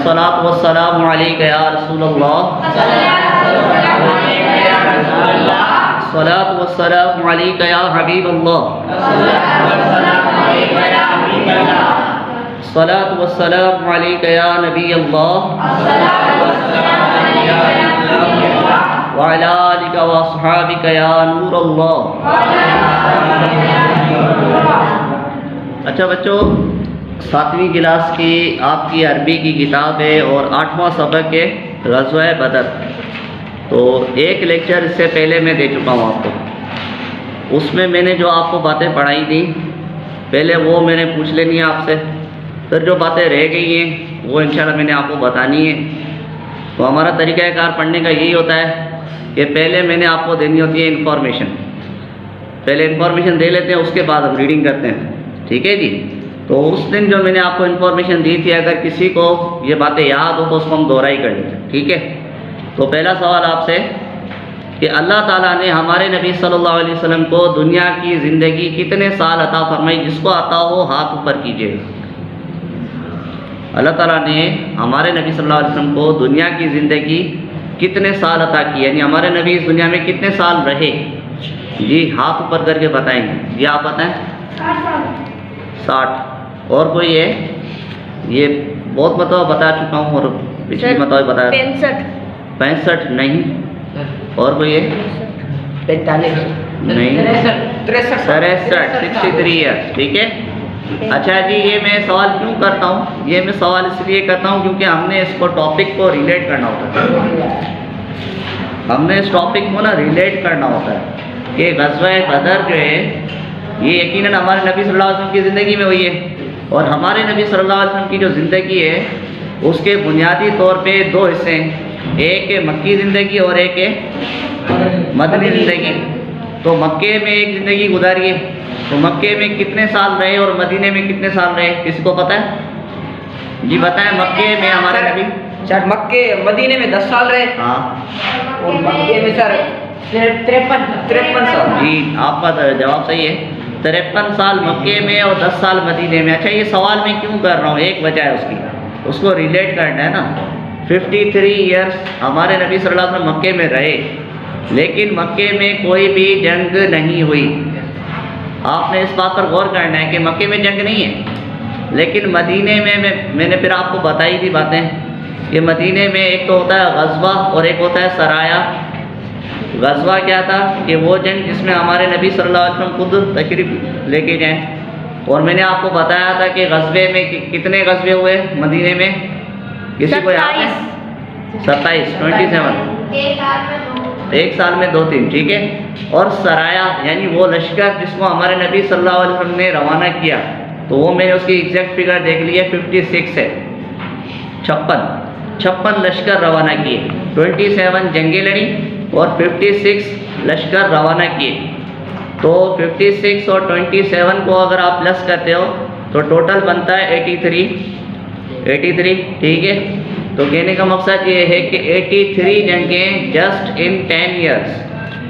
الصلاۃ والسلام علیک یا رسول اللہ، الصلاۃ والسلام علیک یا حبیب اللہ، الصلاۃ والسلام علیک یا نبی اللہ، وعلی آلک واصحابک یا نور اللہ۔ اچھا بچوں، 7ویں کلاس کی آپ کی عربی کی کتاب ہے اور 8واں سبق ہے غزوہ بدر۔ تو ایک لیکچر اس سے پہلے میں دے چکا ہوں آپ کو، اس میں نے جو آپ کو باتیں پڑھائی تھیں پہلے وہ میں نے پوچھ لینی ہے آپ سے، پھر جو باتیں رہ گئی ہیں وہ انشاءاللہ میں نے آپ کو بتانی ہے۔ تو ہمارا طریقہ کار پڑھنے کا یہی ہوتا ہے کہ پہلے میں نے آپ کو دینی ہوتی ہے انفارمیشن، پہلے انفارمیشن دے لیتے ہیں، اس کے بعد ہم ریڈنگ کرتے ہیں، ٹھیک ہے جی۔ تو اس دن جو میں نے آپ کو انفارمیشن دی تھی، اگر کسی کو یہ باتیں یاد ہو تو اس کو ہم دوہرائی کر لیتے ہیں، ٹھیک ہے۔ تو پہلا سوال آپ سے کہ اللہ تعالیٰ نے ہمارے نبی صلی اللہ علیہ وسلم کو دنیا کی زندگی کتنے سال عطا فرمائی؟ جس کو عطا ہو ہاتھ اوپر کیجیے۔ اللہ تعالیٰ نے ہمارے نبی صلی اللہ علیہ وسلم کو دنیا کی زندگی کتنے سال عطا کی، یعنی ہمارے نبی اس دنیا میں کتنے سال رہے؟ جی ہاتھ اوپر کر کے بتائیں گے، جی آپ بتائیں۔ 60۔ اور کوئی ہے؟ یہ بہت مرتبہ بتا چکا ہوں اور پچھلی مرتبہ بتایا۔ 65 نہیں۔ اور کوئی ہے؟ 45 نہیں۔ 63 ایئرس، ٹھیک ہے۔ اچھا جی، یہ میں سوال کیوں کرتا ہوں؟ یہ میں سوال اس لیے کرتا ہوں کیونکہ ہم نے اس کو ٹاپک کو ریلیٹ کرنا ہوتا ہے، ہم نے اس ٹاپک کو نا ریلیٹ کرنا ہوتا ہے کہ غزوہ بدر جو ہے یہ یقیناً ہمارے نبی صلی اللہ علیہ وسلم کی زندگی میں ہوئی ہے، اور ہمارے نبی صلی اللہ علیہ وسلم کی جو زندگی ہے اس کے بنیادی طور پہ 2 حصے ہیں، ایک ہے مکی زندگی اور ایک ہے مدنی زندگی۔ تو مکے میں ایک زندگی گزاری ہے، تو مکے میں کتنے سال رہے اور مدینے میں کتنے سال رہے؟ کسی کو پتہ ہے؟ جی بتائیں۔ مکے میں ہمارے نبی سر مکے مدینے میں 10 سال رہے، ہاں، اور مکے میں سر 53 سال۔ جی آپ کا جواب صحیح ہے، 53 سال مکے میں اور 10 سال مدینے میں۔ اچھا یہ سوال میں کیوں کر رہا ہوں؟ ایک وجہ ہے اس کی، اس کو ریلیٹ کرنا ہے نا۔ 53 ایئرس ہمارے نبی صلی اللہ علیہ وسلم مکے میں رہے، لیکن مکے میں کوئی بھی جنگ نہیں ہوئی۔ آپ نے اس بات پر غور کرنا ہے کہ مکے میں جنگ نہیں ہے، لیکن مدینے میں میں نے پھر آپ کو بتائی تھی باتیں کہ مدینے میں ایک تو ہوتا ہے غزوہ اور ایک ہوتا ہے سرایا۔ غزوہ کیا تھا کہ وہ جنگ جس میں ہمارے نبی صلی اللہ علیہ وسلم خود تشریف لے کے جائیں، اور میں نے آپ کو بتایا تھا کہ غزوے میں کتنے غزوے ہوئے مدینے میں؟ کسی کو یاد ہے؟ 27 ایک سال میں 2-3، ٹھیک ہے۔ اور سرایا یعنی وہ لشکر جس کو ہمارے نبی صلی اللہ علیہ وسلم نے روانہ کیا، تو وہ میں نے اس کی ایگزیکٹ فگر دیکھ لی ہے، 56 ہے، 56 لشکر روانہ کیے، 27 جنگیں لڑی اور 56 لشکر روانہ کیے۔ تو 56 اور 27 کو اگر آپ پلس کرتے ہو تو ٹوٹل بنتا ہے 83، ٹھیک ہے۔ تو کہنے کا مقصد یہ ہے کہ 83 جنگیں جسٹ ان 10 ایئرس،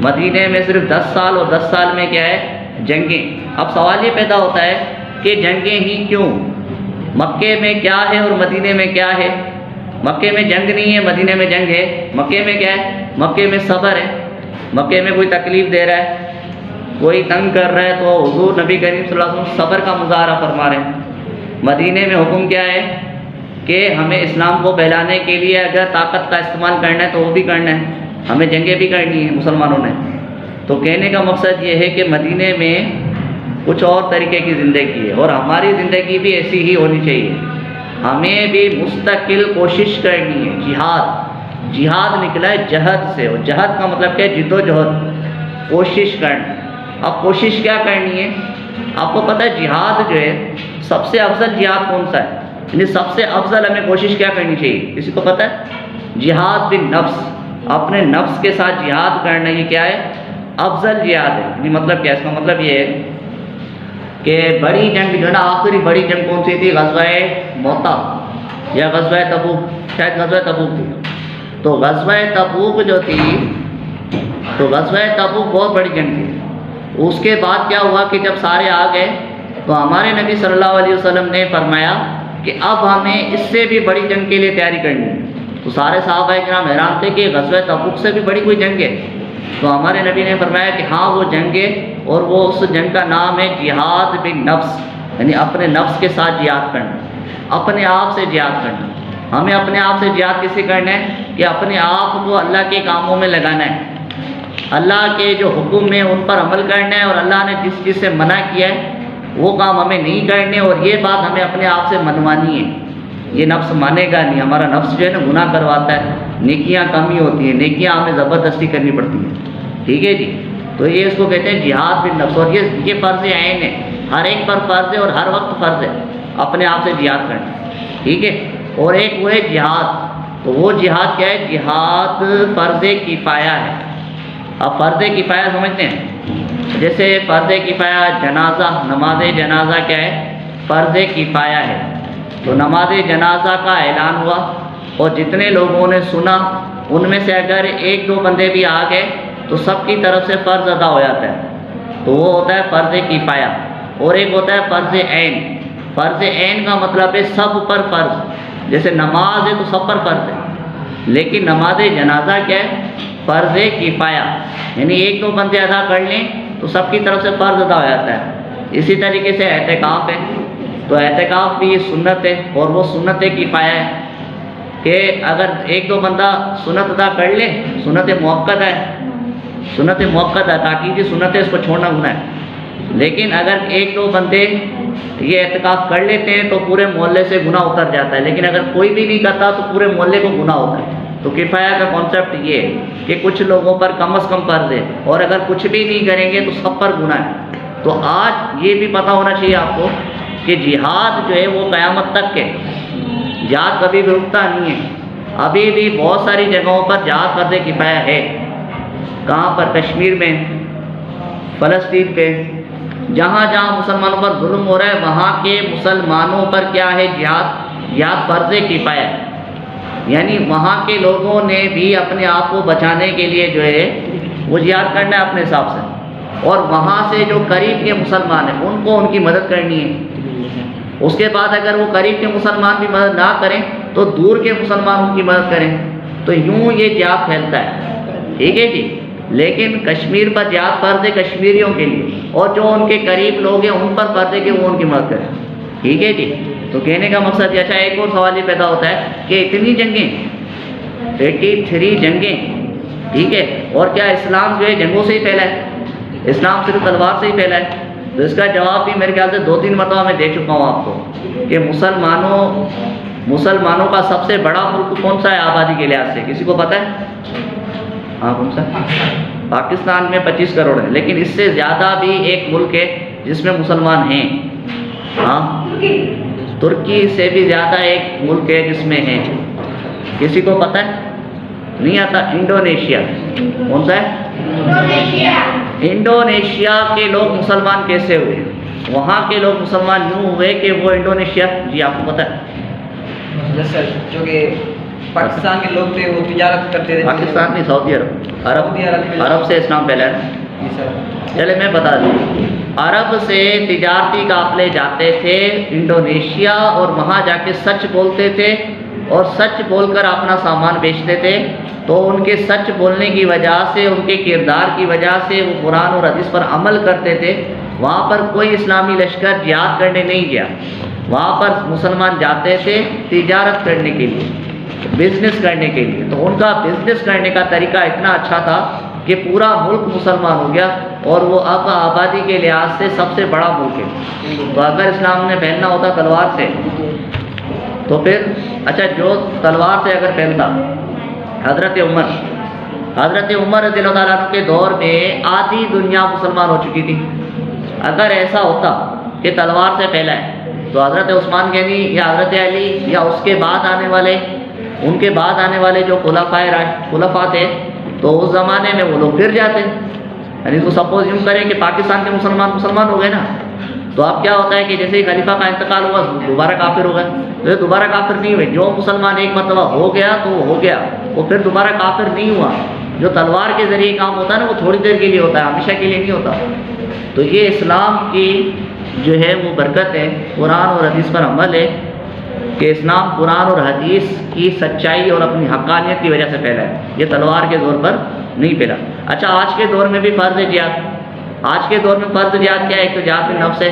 مدینے میں صرف 10 سال اور 10 سال میں کیا ہے؟ جنگیں۔ اب سوال یہ پیدا ہوتا ہے کہ جنگیں ہی کیوں؟ مکے میں کیا ہے اور مدینے میں کیا ہے؟ مکے میں جنگ نہیں ہے، مدینے میں جنگ ہے۔ مکے میں کیا ہے؟ مکے میں صبر ہے، مکے میں کوئی تکلیف دے رہا ہے، کوئی تنگ کر رہا ہے تو حضور نبی کریم صلی اللہ علیہ وسلم صبر کا مظاہرہ فرما رہے ہیں۔ مدینے میں حکم کیا ہے کہ ہمیں اسلام کو پھیلانے کے لیے اگر طاقت کا استعمال کرنا ہے تو وہ بھی کرنا ہے، ہمیں جنگیں بھی کرنی ہیں مسلمانوں نے۔ تو کہنے کا مقصد یہ ہے کہ مدینے میں کچھ اور طریقے کی زندگی ہے، اور ہماری زندگی بھی ایسی ہی ہونی چاہیے۔ ہمیں بھی مستقل کوشش کرنی ہے۔ جہاد نکلا ہے جہد سے، اور جہد کا مطلب کیا ہے؟ جد و جہد، کوشش کرنا۔ اب کوشش کیا کرنی ہے؟ آپ کو پتہ ہے جہاد جو ہے سب سے افضل جہاد کون سا ہے؟ یعنی سب سے افضل ہمیں کوشش کیا کرنی چاہیے؟ کسی کو پتہ ہے؟ جہاد بالنفس، اپنے نفس کے ساتھ جہاد کرنا، یہ کیا ہے؟ افضل جہاد ہے۔ یعنی مطلب کیا؟ اس کا مطلب یہ ہے کہ بڑی جنگ جو ہے نا، آخری بڑی جنگ کون سی تھی؟ غزوہ موتا یا غزوہ تبوک، شاید غزوہ تبوک تھی۔ تو غزوہ تبوک جو تھی، تو غزوہ تبوک بہت بڑی جنگ تھی۔ اس کے بعد کیا ہوا کہ جب سارے آ گئے تو ہمارے نبی صلی اللہ علیہ وسلم نے فرمایا کہ اب ہمیں اس سے بھی بڑی جنگ کے لیے تیاری کرنی ہے۔ تو سارے صحابہ کرام حیران تھے کہ غزوہ تبوک سے بھی بڑی کوئی جنگ ہے؟ تو ہمارے نبی نے فرمایا کہ ہاں وہ جنگ ہے، اور وہ اس جنگ کا نام ہے جہاد بالنفس، یعنی اپنے نفس کے ساتھ جہاد کرنا، اپنے آپ سے جہاد کرنا۔ ہمیں اپنے آپ سے جہاد کسے کرنا ہے؟ کہ اپنے آپ کو اللہ کے کاموں میں لگانا ہے، اللہ کے جو حکم ہیں ان پر عمل کرنا ہے، اور اللہ نے جس چیز سے منع کیا ہے وہ کام ہمیں نہیں کرنے، اور یہ بات ہمیں اپنے آپ سے منوانی ہے۔ یہ نفس مانے گا نہیں، ہمارا نفس جو ہے نا گناہ کرواتا ہے، نیکیاں کمی ہوتی ہیں، نیکیاں ہمیں زبردستی کرنی پڑتی ہیں، ٹھیک ہے جی۔ تو یہ اس کو کہتے ہیں جہاد بالنفس، اور یہ فرض عین ہے، ہر ایک پر فرض ہے اور ہر وقت فرض ہے اپنے آپ سے جہاد کرنا، ٹھیک ہے۔ اور ایک وہ ہے جہاد، تو وہ جہاد کیا ہے؟ جہاد فرض کفایہ ہے۔ اب فرض کفایہ سمجھتے ہیں؟ جیسے فرض کفایہ جنازہ، نماز جنازہ کیا ہے؟ فرض کفایہ ہے۔ تو نماز جنازہ کا اعلان ہوا اور جتنے لوگوں نے سنا ان میں سے اگر ایک دو بندے بھی آ گئے تو سب کی طرف سے فرض ادا ہو جاتا ہے، تو وہ ہوتا ہے فرض کفایہ۔ اور ایک ہوتا ہے فرض عین۔ فرض عین کا مطلب ہے سب پر فرض، جیسے نماز ہے تو سب پر فرض ہے، لیکن نماز جنازہ کیا ہے؟ فرض کفایہ، یعنی ایک دو بندے ادا کر لیں تو سب کی طرف سے فرض ادا ہو جاتا ہے۔ اسی طریقے سے اعتکاف ہے، تو اعتکاف بھی سنت ہے، اور وہ سنت کفایہ ہے کہ اگر ایک دو بندہ سنت ادا کر لے، سنت موقت ہے، سنت موقت ہے، تاکیدی سنت ہے، اس کو چھوڑنا گناہ ہے۔ لیکن اگر ایک دو بندے یہ اعتکاف کر لیتے ہیں تو پورے محلے سے گناہ اتر جاتا ہے، لیکن اگر کوئی بھی نہیں کرتا تو پورے محلے کو گناہ ہوتا ہے۔ تو کفایہ کا کانسیپٹ یہ ہے کہ کچھ لوگوں پر کم از کم فرض ہے، اور اگر کچھ بھی نہیں کریں گے تو سب پر گناہ ہے۔ تو آج یہ بھی پتہ ہونا چاہیے آپ کو کہ جہاد جو ہے وہ قیامت تک ہے، جہاد کبھی بھی رکتا نہیں ہے۔ ابھی بھی بہت ساری جگہوں پر جہاد فرض کفایہ ہے۔ کہاں پر؟ کشمیر میں، فلسطین پہ، جہاں جہاں مسلمانوں پر ظلم ہو رہا ہے وہاں کے مسلمانوں پر کیا ہے؟ جہاد فرض کفایہ ہے، یعنی وہاں کے لوگوں نے بھی اپنے آپ کو بچانے کے لیے جو ہے وہ جہاد کرنا ہے اپنے حساب سے، اور وہاں سے جو قریب کے مسلمان ہیں ان کو ان کی مدد کرنی ہے۔ اس کے بعد اگر وہ قریب کے مسلمان بھی مدد نہ کریں تو دور کے مسلمان ان کی مدد کریں، تو یوں یہ جہاد پھیلتا ہے، ٹھیک ہے جی۔ لیکن کشمیر پر جہاد فرض ہے کشمیریوں کے لیے، اور جو ان کے قریب لوگ ہیں ان پر فرض ہے کہ وہ ان کی مدد کریں، ٹھیک ہے جی۔ تو کہنے کا مقصد یہ، اچھا ایک اور سوال یہ پیدا ہوتا ہے کہ اتنی جنگیں، 83 جنگیں، ٹھیک ہے، اور کیا اسلام جو ہے جنگوں سے ہی پھیلا ہے؟ اسلام صرف تلوار سے ہی پھیلا ہے؟ تو اس کا جواب بھی میرے خیال سے 2-3 مرتبہ میں دے چکا ہوں آپ کو کہ مسلمانوں کا سب سے بڑا ملک کون سا ہے آبادی کے لحاظ سے؟ کسی کو پتہ ہے؟ ہاں کون سا؟ پاکستان میں 25 کروڑ ہے، لیکن اس سے زیادہ بھی ایک ملک ہے جس میں مسلمان ہیں، ہاں ترکی سے بھی زیادہ ایک ملک ہے جس میں ہیں، کسی کو پتہ ہے؟ نہیں آتا؟ انڈونیشیا۔ کون سا ہے؟ انڈونیشیا کے لوگ مسلمان کیسے ہوئے؟ وہاں کے لوگ مسلمان یوں ہوئے کہ وہ انڈونیشیا، جی آپ کو پتہ ہے؟ سر جو کہ پاکستان کے لوگ تھے وہ تجارت کرتے تھے، پاکستان نہیں، سعودی عرب سے اسلام پھیلا ہے۔ جی سر۔ چلے میں بتا دوں، عرب سے تجارتی قافلے جاتے تھے انڈونیشیا، اور وہاں جا کے سچ بولتے تھے اور سچ بول کر اپنا سامان بیچتے تھے۔ تو ان کے سچ بولنے کی وجہ سے، ان کے کردار کی وجہ سے وہ قرآن اور حدیث پر عمل کرتے تھے۔ وہاں پر کوئی اسلامی لشکر جہاد کرنے نہیں گیا، وہاں پر مسلمان جاتے تھے تجارت کرنے کے لیے، بزنس کرنے کے لیے۔ تو ان کا بزنس کرنے کا طریقہ اتنا اچھا تھا کہ پورا ملک مسلمان ہو گیا، اور وہ اب آبادی کے لحاظ سے سب سے بڑا ملک ہے۔ تو اگر اسلام نے پھیلنا ہوتا تلوار سے تو پھر اچھا جو تلوار سے اگر پھیلتا، حضرت عمر رضی اللہ تعالیٰ عنہ کے دور میں آدھی دنیا مسلمان ہو چکی تھی۔ اگر ایسا ہوتا کہ تلوار سے پھیلا ہے تو حضرت عثمان غنی یا حضرت علی یا اس کے بعد آنے والے، ان کے بعد آنے والے جو خلفاء تھے، تو اس زمانے میں وہ لوگ گر جاتے۔ یعنی تو سپوز یوں کریں کہ پاکستان کے مسلمان ہو گئے نا، تو اب کیا ہوتا ہے کہ جیسے ہی خلیفہ کا انتقال ہوا دوبارہ کافر ہو گئے، تو یہ دوبارہ کافر نہیں ہوئے۔ جو مسلمان ایک مرتبہ ہو گیا تو وہ ہو گیا، وہ پھر دوبارہ کافر نہیں ہوا۔ جو تلوار کے ذریعے کام ہوتا ہے نا وہ تھوڑی دیر کے لیے ہوتا ہے، ہمیشہ کے لیے نہیں ہوتا۔ تو یہ اسلام کی جو ہے وہ برکت ہے، قرآن اور حدیث پر عمل ہے، کہ اسلام قرآن اور حدیث کی سچائی اور اپنی حقانیت کی وجہ سے پھیلا ہے، یہ تلوار کے زور پر نہیں پھیلا۔ اچھا، آج کے دور میں بھی فرض جہاد، آج کے دور میں فرض جہاد کیا ہے؟ ایک تو جہاد النفس ہے،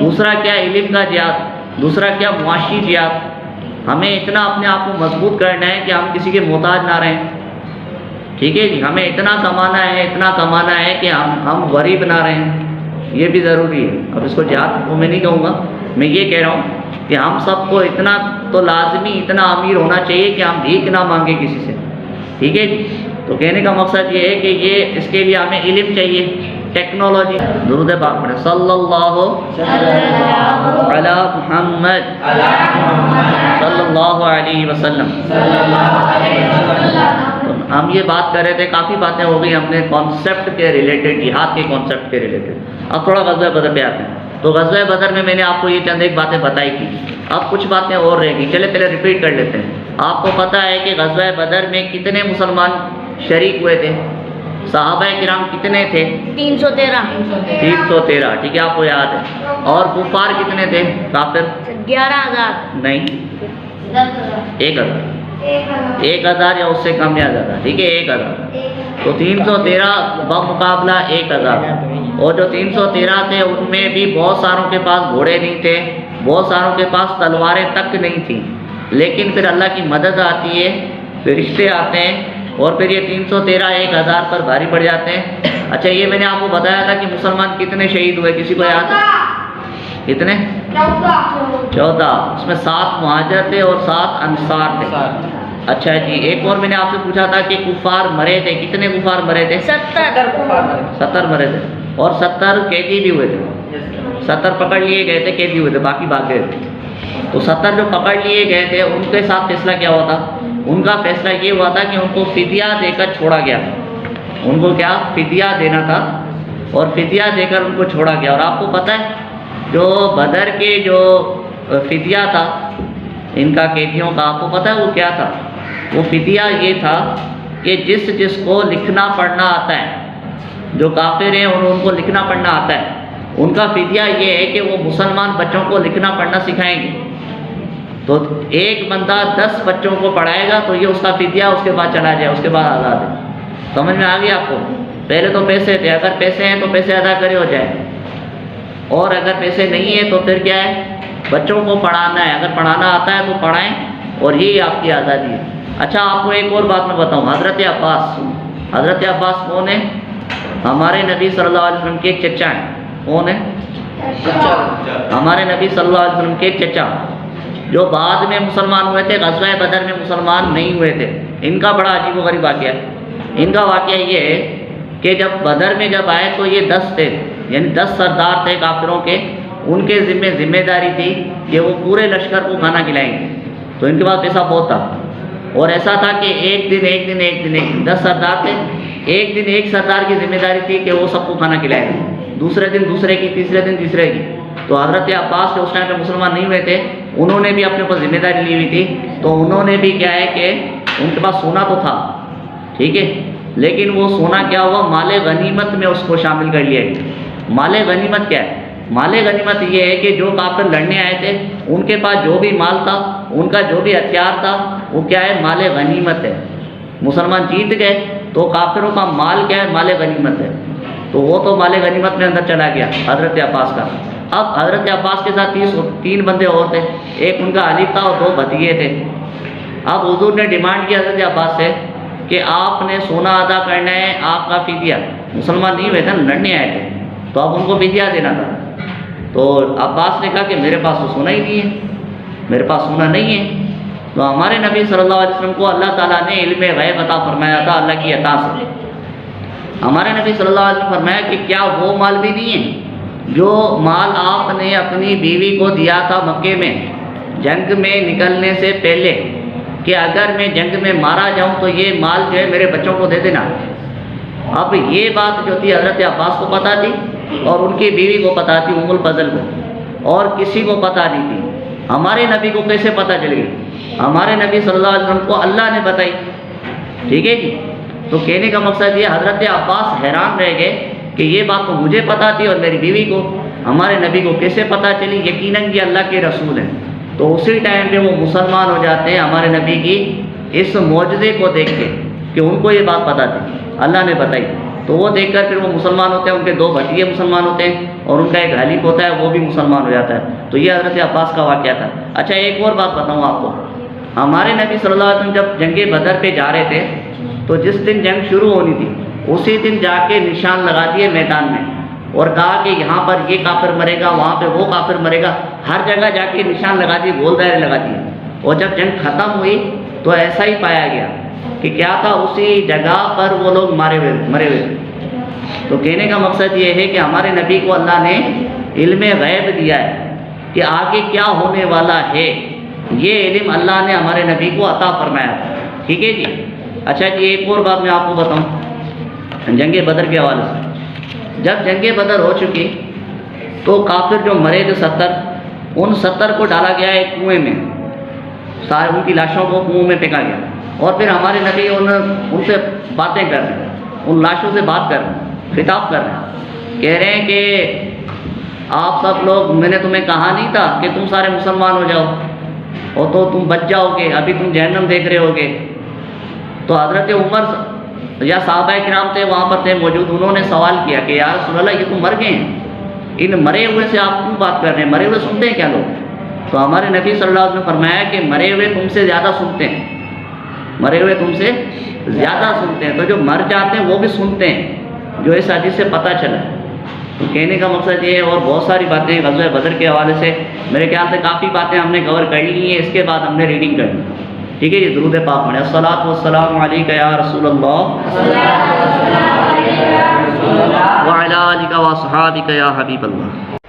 دوسرا کیا ہے؟ علم کا جہاد، دوسرا کیا؟ معاشی جہاد۔ ہمیں اتنا اپنے آپ کو مضبوط کرنا ہے کہ ہم کسی کے محتاج نہ رہیں، ٹھیک ہے جی، ہمیں اتنا کمانا ہے کہ ہم غریب نہ رہیں، یہ بھی ضروری ہے۔ اب اس کو جہاد کو میں نہیں کہوں گا، میں یہ کہہ رہا ہوں کہ ہم سب کو اتنا تو لازمی اتنا امیر ہونا چاہیے کہ ہم بھیک نہ مانگیں کسی سے، ٹھیک ہے جی۔ تو کہنے کا مقصد یہ ہے کہ یہ اس کے لیے ہمیں علم چاہیے، ٹیکنالوجی۔ درود پاک پڑھیں، صلی اللہ علی محمد صلی اللہ علیہ وسلم۔ ہم یہ بات کر رہے تھے، کافی باتیں ہو گئی ہم نے کانسیپٹ کے ریلیٹڈ، جہاد کے کانسیپٹ کے ریلیٹڈ۔ اب تھوڑا غزوہ بدر پہ آتے ہیں۔ تو غزوہ بدر میں نے آپ کو یہ چند ایک باتیں بتائی تھی، اب کچھ باتیں اور رہ گئی، چلے پہلے ریپیٹ کر لیتے ہیں۔ آپ کو پتہ ہے کہ غزوہ بدر میں کتنے مسلمان شریک ہوئے تھے؟ صحابہ کرام کتنے تھے؟ 313، ٹھیک ہے، آپ کو یاد ہے۔ اور کفار کتنے تھے؟ کافر 11,000 نہیں، 1,000 یا اس سے کم یا زیادہ، ٹھیک ہے، 1,000۔ تو 313 بمقابلہ 1,000، اور جو 313 تھے ان میں بھی بہت ساروں کے پاس گھوڑے نہیں تھے، بہت ساروں کے پاس تلواریں تک نہیں تھیں، لیکن پھر اللہ کی مدد آتی ہے، فرشتے آتے ہیں، اور پھر یہ 313 1,000 پر بھاری پڑ جاتے ہیں۔ اچھا، یہ میں نے آپ کو بتایا تھا کہ مسلمان کتنے شہید ہوئے، کسی کو یاد ہے؟ کتنے؟ 14۔ اس میں 7 مہاجر تھے اور 7 انصار تھے۔ اچھا جی، ایک اور میں نے آپ سے پوچھا تھا کہ کفار مرے تھے، کتنے کفار مرے تھے؟ 70 مرے تھے، اور 70 قیدی بھی ہوئے تھے، 70 پکڑ لیے گئے تھے، قیدی ہوئے تھے، باقی بھاگ گئے تھے۔ تو 70 جو پکڑ لیے گئے تھے ان کے ساتھ فیصلہ کیا ہوا تھا؟ ان کا فیصلہ یہ ہوا تھا کہ ان کو فدیہ دے کر چھوڑا گیا، ان کو کیا فدیہ دینا تھا، اور فدیہ دے کر ان کو چھوڑا گیا۔ اور آپ کو پتہ ہے جو بدر کے جو فدیہ تھا ان کا قیدیوں کا، آپ کو پتہ ہے وہ کیا تھا؟ وہ فدیہ یہ تھا کہ جس کو لکھنا پڑھنا آتا ہے، جو کافر ہیں ان کو لکھنا پڑھنا آتا ہے، ان کا فدیہ یہ ہے کہ وہ مسلمان بچوں کو لکھنا پڑھنا سکھائیں گے۔ تو ایک بندہ 10 بچوں کو پڑھائے گا تو یہ اس کا فدیہ، اس کے بعد چلا جائے، اس کے بعد آزاد ہے۔ سمجھ میں آ گیا آپ کو؟ پہلے تو پیسے تھے، اگر پیسے ہیں تو پیسے ادا کرے ہو جائے، اور اگر پیسے نہیں ہیں تو پھر کیا ہے؟ بچوں کو پڑھانا ہے، اگر پڑھانا آتا ہے تو پڑھائیں، اور یہی آپ کی آزادی ہے۔ اچھا، آپ کو ایک اور بات میں بتاؤں، حضرت عباس کون ہے؟ ہمارے نبی صلی اللہ علیہ وسلم کے چچا ہیں۔ کون ہے؟ ہمارے نبی صلی اللہ علیہ وسلم کے چچا، جو بعد میں مسلمان ہوئے تھے، غزوہ بدر میں مسلمان نہیں ہوئے تھے۔ ان کا بڑا عجیب و غریب واقعہ ہے۔ ان کا واقعہ یہ ہے کہ جب بدر میں جب آئے تو یہ 10 تھے، یعنی 10 سردار تھے کافروں کے، ان کے ذمہ داری تھی کہ وہ پورے لشکر کو کھانا کھلائیں گے۔ تو ان کے پاس پیسہ بہت تھا، اور ایسا تھا کہ ایک دن 10 سردار تھے، ایک دن ایک سردار کی ذمہ داری تھی کہ وہ سب کو کھانا کھلائے گا، دوسرے دن دوسرے کی، تیسرے دن تیسرے کی۔ تو حضرت عباس جو اس ٹائم پہ مسلمان نہیں ہوئے تھے، انہوں نے بھی اپنے اوپر ذمہ داری لی ہوئی تھی، تو انہوں نے بھی کیا ہے کہ ان کے پاس سونا تو تھا، ٹھیک ہے، لیکن وہ سونا کیا ہوا؟ مال غنیمت میں اس کو شامل کر لیا گیا۔ مال غنیمت کیا ہے؟ مال غنیمت یہ ہے کہ جو کافر لڑنے آئے تھے ان کے پاس جو بھی مال تھا، ان کا جو بھی ہتھیار تھا، وہ کیا ہے؟ مال غنیمت ہے۔ مسلمان جیت گئے تو کافروں کا مال کیا ہے؟ مال غنیمت ہے، تو وہ تو مال غنیمت میں اندر چلا گیا حضرت عباس کا۔ اب حضرت عباس کے ساتھ 3 بندے اور تھے، ایک ان کا حلیف تھا اور 2 بھتیجے تھے۔ اب حضور نے ڈیمانڈ کی حضرت عباس سے کہ آپ نے سونا ادا کرنا ہے، آپ کا فدیہ، مسلمان نہیں ہوئے تھے، لڑنے آئے تھے، تو اب ان کو فدیہ دینا تھا۔ تو عباس نے کہا کہ میرے پاس تو سونا ہی نہیں ہے، میرے پاس سونا نہیں ہے۔ تو ہمارے نبی صلی اللہ علیہ وسلم کو اللہ تعالیٰ نے علم غیب عطا فرمایا تھا اللہ کی عطا سے۔ ہمارے نبی صلی اللہ علیہ وسلم فرمایا کہ کیا وہ مال بھی نہیں ہے جو مال آپ نے اپنی بیوی کو دیا تھا مکے میں جنگ میں نکلنے سے پہلے، کہ اگر میں جنگ میں مارا جاؤں تو یہ مال جو ہے میرے بچوں کو دے دینا۔ اب یہ بات جو تھی حضرت عباس کو پتہ تھی، اور ان کی بیوی کو پتہ تھی، ام الفضل کو، اور کسی کو پتہ نہیں تھی۔ ہمارے نبی کو کیسے پتہ چل گئی؟ ہمارے نبی صلی اللہ علیہ وسلم کو اللہ نے بتائی، ٹھیک ہے جی۔ تو کہنے کا مقصد یہ، حضرت عباس حیران رہ گئے کہ یہ بات تو مجھے پتہ تھی اور میری بیوی کو، ہمارے نبی کو کیسے پتہ چلی؟ یقیناً یہ اللہ کے رسول ہیں، تو اسی ٹائم پہ وہ مسلمان ہو جاتے ہیں ہمارے نبی کی اس معجزے کو دیکھ کے، کہ ان کو یہ بات پتہ تھی، اللہ نے بتائی، تو وہ دیکھ کر پھر وہ مسلمان ہوتے ہیں، ان کے 2 بھتیجے مسلمان ہوتے ہیں، اور ان کا ایک حلیف ہوتا ہے وہ بھی مسلمان ہو جاتا ہے۔ تو یہ حضرت عباس کا واقعہ تھا۔ اچھا ایک اور بات بتاؤں آپ کو، ہمارے نبی صلی اللہ علیہ وسلم جب جنگ بدر پہ جا رہے تھے تو جس دن جنگ شروع ہونی تھی اسی دن جا کے نشان لگا دیے میدان میں، اور کہا کہ یہاں پر یہ کافر مرے گا، وہاں پہ وہ کافر مرے گا، ہر جگہ جا کے نشان لگا دیے، گول دائرے لگا دیے۔ اور جب جنگ ختم ہوئی تو ایسا ہی پایا گیا کہ کیا تھا، اسی جگہ پر وہ لوگ مرے ہوئے تھے۔ تو کہنے کا مقصد یہ ہے کہ ہمارے نبی کو اللہ نے علم غیب دیا ہے کہ آگے کیا ہونے والا ہے، یہ علم اللہ نے ہمارے نبی کو عطا فرمایا تھا۔ ٹھیک ہے جی۔ اچھا جی ایک اور بات میں آپ کو بتاؤں جنگ بدر کے حوالے سے، جب جنگ بدر ہو چکی تو کافر جو مرے تھے 70، ان 70 کو ڈالا گیا ایک کنویں میں، سارے ان کی لاشوں کو کنویں میں پھینکا گیا، اور پھر ہمارے نبی ان سے باتیں کر رہے ہیں، ان لاشوں سے بات کر رہے ہیں، خطاب کر رہے ہیں، کہہ رہے ہیں کہ آپ سب لوگ، میں نے تمہیں کہا نہیں تھا کہ تم سارے مسلمان ہو جاؤ اور تو تم بچ جاؤ گے، ابھی تم جہنم دیکھ رہے ہوگے۔ تو حضرت عمر یا صحابہ کرام تھے وہاں پر تھے موجود، انہوں نے سوال کیا کہ یا رسول اللہ یہ تو مر گئے ہیں، ان مرے ہوئے سے آپ کیوں بات کر رہے ہیں، مرے ہوئے سنتے ہیں کیا لوگ؟ تو ہمارے نبی صلی اللہ علیہ وسلم نے فرمایا کہ مرے ہوئے تم سے زیادہ سنتے ہیں، مرے ہوئے تم سے زیادہ سنتے ہیں۔ تو جو مر جاتے ہیں وہ بھی سنتے ہیں، جو اس حدیث سے پتہ چلا۔ تو کہنے کا مقصد یہ ہے، اور بہت ساری باتیں غزوہ بدر کے حوالے سے میرے خیال سے کافی باتیں ہم نے کور کر لی ہیں، اس کے بعد ہم نے ریڈنگ کرنی۔ ٹھیک ہے جی، درود پاک پڑھیں۔ الصلاۃ والسلام علیک یا رسول اللہ وعلی آلک واصحابک یا حبیب اللہ۔